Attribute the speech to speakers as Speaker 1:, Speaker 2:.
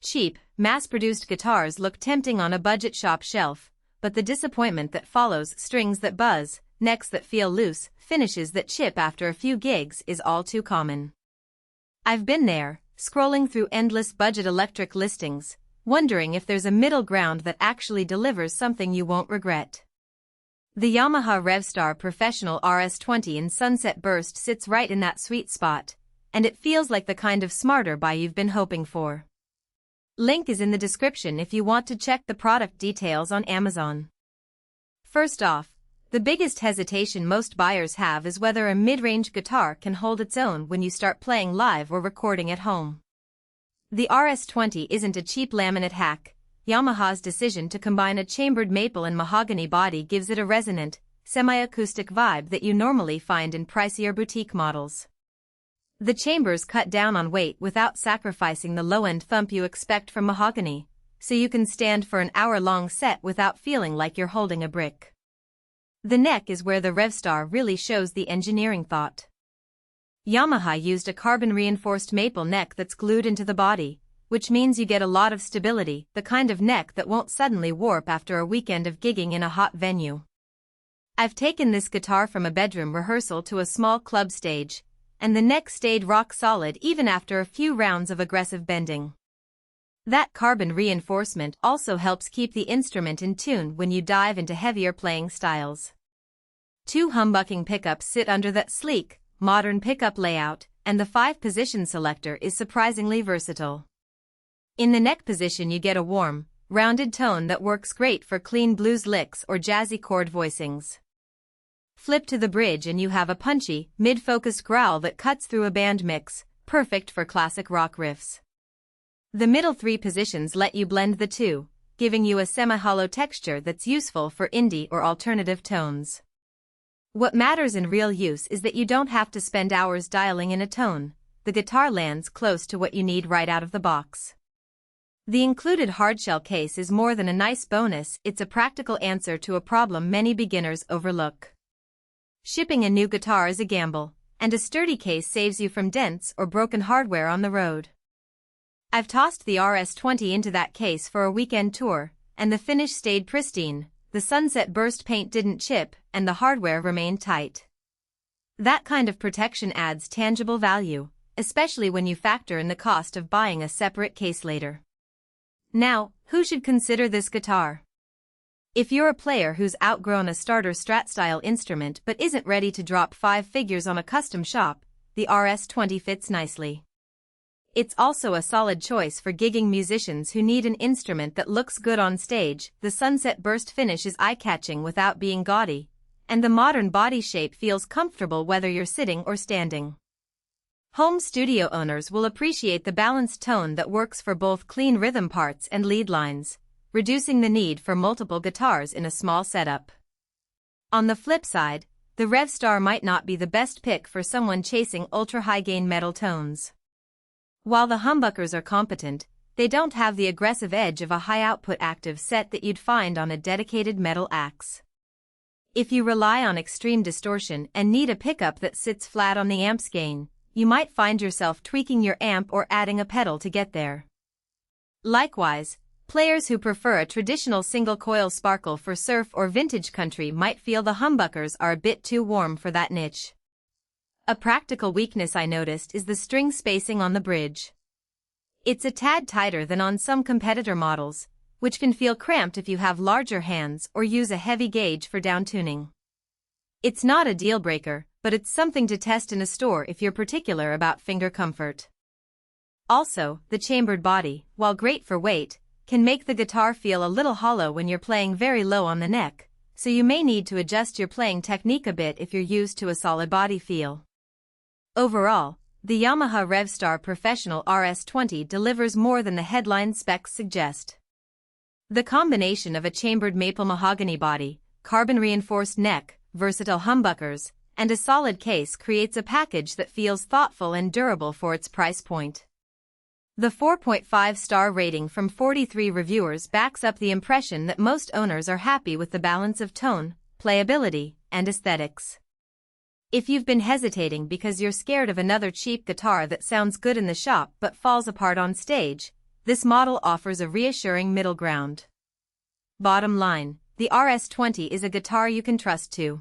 Speaker 1: Cheap, mass-produced guitars look tempting on a budget shop shelf, but the disappointment that follows, strings that buzz, necks that feel loose, finishes that chip after a few gigs, is all too common. I've been there, scrolling through endless budget electric listings, wondering if there's a middle ground that actually delivers something you won't regret. The Yamaha Revstar Professional RS20 in Sunset Burst sits right in that sweet spot, and it feels like the kind of smarter buy you've been hoping for. Link is in the description if you want to check the product details on Amazon. First off, the biggest hesitation most buyers have is whether a mid-range guitar can hold its own when you start playing live or recording at home. The RS20 isn't a cheap laminate hack. Yamaha's decision to combine a chambered maple and mahogany body gives it a resonant, semi-acoustic vibe that you normally find in pricier boutique models. The chambers cut down on weight without sacrificing the low-end thump you expect from mahogany, so you can stand for an hour-long set without feeling like you're holding a brick. The neck is where the Revstar really shows the engineering thought. Yamaha used a carbon-reinforced maple neck that's glued into the body, which means you get a lot of stability, the kind of neck that won't suddenly warp after a weekend of gigging in a hot venue. I've taken this guitar from a bedroom rehearsal to a small club stage, and the neck stayed rock solid even after a few rounds of aggressive bending. That carbon reinforcement also helps keep the instrument in tune when you dive into heavier playing styles. Two humbucking pickups sit under that sleek, modern pickup layout, and the 5-position selector is surprisingly versatile. In the neck position you get a warm, rounded tone that works great for clean blues licks or jazzy chord voicings. Flip to the bridge and you have a punchy, mid-focused growl that cuts through a band mix, perfect for classic rock riffs. The middle 3 positions let you blend the two, giving you a semi-hollow texture that's useful for indie or alternative tones. What matters in real use is that you don't have to spend hours dialing in a tone. The guitar lands close to what you need right out of the box. The included hardshell case is more than a nice bonus, it's a practical answer to a problem many beginners overlook. Shipping a new guitar is a gamble, and a sturdy case saves you from dents or broken hardware on the road. I've tossed the RS20 into that case for a weekend tour, and the finish stayed pristine, the Sunset Burst paint didn't chip, and the hardware remained tight. That kind of protection adds tangible value, especially when you factor in the cost of buying a separate case later. Now, who should consider this guitar? If you're a player who's outgrown a starter Strat-style instrument but isn't ready to drop 5 figures on a custom shop, the RS20 fits nicely. It's also a solid choice for gigging musicians who need an instrument that looks good on stage. The Sunset Burst finish is eye-catching without being gaudy, and the modern body shape feels comfortable whether you're sitting or standing. Home studio owners will appreciate the balanced tone that works for both clean rhythm parts and lead lines, reducing the need for multiple guitars in a small setup. On the flip side, the Revstar might not be the best pick for someone chasing ultra-high-gain metal tones. While the humbuckers are competent, they don't have the aggressive edge of a high-output active set that you'd find on a dedicated metal axe. If you rely on extreme distortion and need a pickup that sits flat on the amp's gain, you might find yourself tweaking your amp or adding a pedal to get there. Likewise, players who prefer a traditional single-coil sparkle for surf or vintage country might feel the humbuckers are a bit too warm for that niche. A practical weakness I noticed is the string spacing on the bridge. It's a tad tighter than on some competitor models, which can feel cramped if you have larger hands or use a heavy gauge for downtuning. It's not a deal-breaker, but it's something to test in a store if you're particular about finger comfort. Also, the chambered body, while great for weight, can make the guitar feel a little hollow when you're playing very low on the neck, so you may need to adjust your playing technique a bit if you're used to a solid body feel. Overall, the Yamaha Revstar Professional RS20 delivers more than the headline specs suggest. The combination of a chambered maple mahogany body, carbon-reinforced neck, versatile humbuckers, and a solid case creates a package that feels thoughtful and durable for its price point. The 4.5-star rating from 43 reviewers backs up the impression that most owners are happy with the balance of tone, playability, and aesthetics. If you've been hesitating because you're scared of another cheap guitar that sounds good in the shop but falls apart on stage, this model offers a reassuring middle ground. Bottom line, the RS20 is a guitar you can trust to.